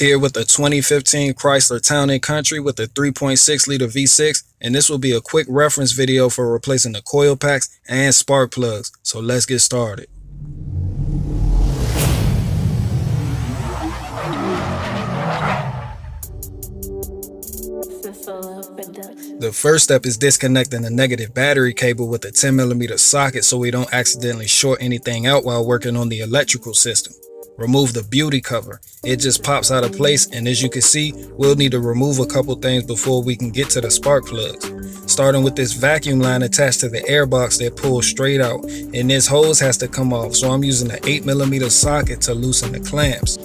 Here with the 2015 Chrysler Town Country with a 3.6 liter V6, and this will be a quick reference video for replacing the coil packs and spark plugs. So let's get started. The first step is disconnecting the negative battery cable with a 10mm socket so we don't accidentally short anything out while working on the electrical system. Remove the beauty cover. It just pops out of place, and as you can see, we'll need to remove a couple things before we can get to the spark plugs. Starting with this vacuum line attached to the air box that pulls straight out, and this hose has to come off, so I'm using an 8mm socket to loosen the clamps.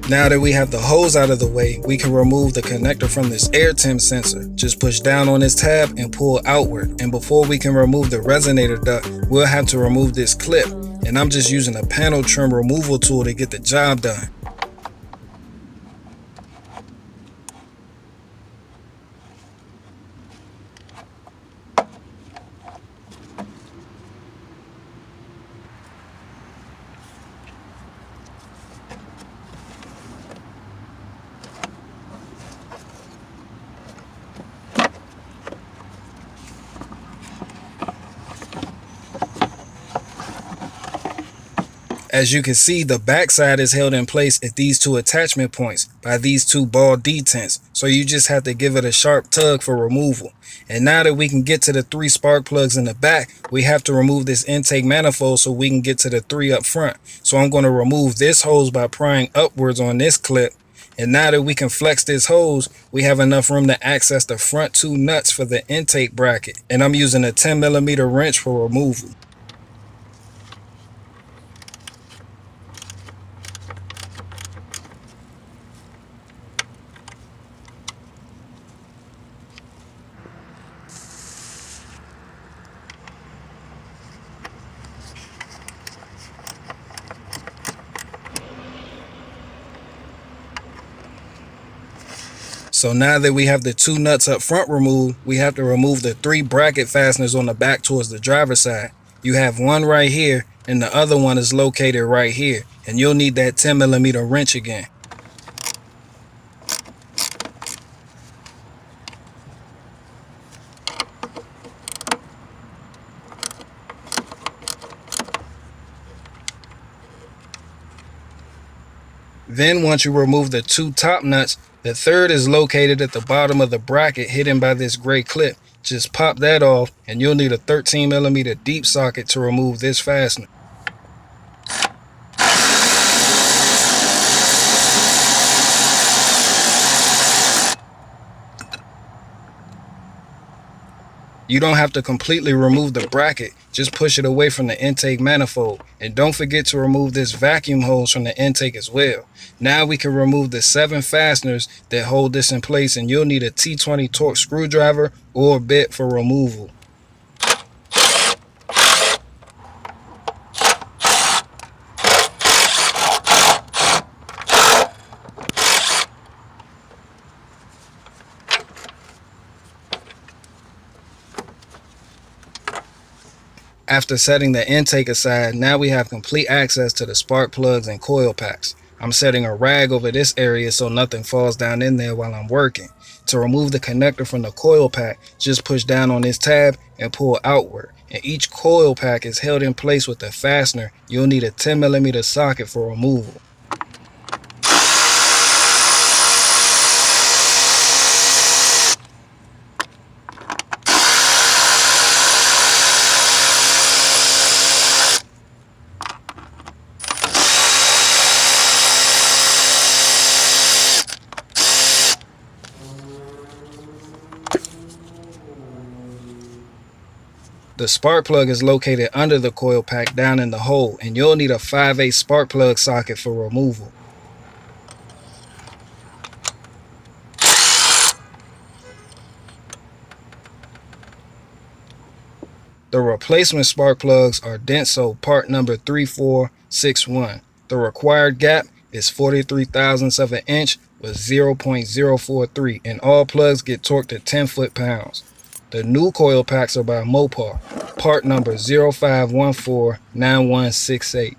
Now that we have the hose out of the way, we can remove the connector from this air temp sensor. Just push down on this tab and pull outward. And before we can remove the resonator duct, we'll have to remove this clip. And I'm just using a panel trim removal tool to get the job done. As you can see, the backside is held in place at these two attachment points by these two ball detents, so you just have to give it a sharp tug for removal. And now that we can get to the 3 spark plugs in the back, we have to remove this intake manifold so we can get to the 3 up front. So I'm going to remove this hose by prying upwards on this clip. And now that we can flex this hose, we have enough room to access the front 2 nuts for the intake bracket. And I'm using a 10mm wrench for removal. So now that we have the 2 nuts up front removed, we have to remove the 3 bracket fasteners on the back towards the driver's side. You have one right here, and the other one is located right here, and you'll need that 10mm wrench again. Then once you remove the 2 top nuts, the 3rd is located at the bottom of the bracket hidden by this gray clip. Just pop that off and you'll need a 13mm deep socket to remove this fastener. You don't have to completely remove the bracket, just push it away from the intake manifold. And don't forget to remove this vacuum hose from the intake as well. Now we can remove the 7 fasteners that hold this in place, and you'll need a T20 torque screwdriver or a bit for removal. After setting the intake aside, now we have complete access to the spark plugs and coil packs. I'm setting a rag over this area so nothing falls down in there while I'm working. To remove the connector from the coil pack, just push down on this tab and pull outward. And each coil pack is held in place with a fastener. You'll need a 10mm socket for removal. The spark plug is located under the coil pack down in the hole, and you'll need a 5/8 spark plug socket for removal. The replacement spark plugs are Denso part number 3461. The required gap is 43 thousandths of an inch with 0.043, and all plugs get torqued at 10 foot-pounds. The new coil packs are by Mopar, part number 05149168.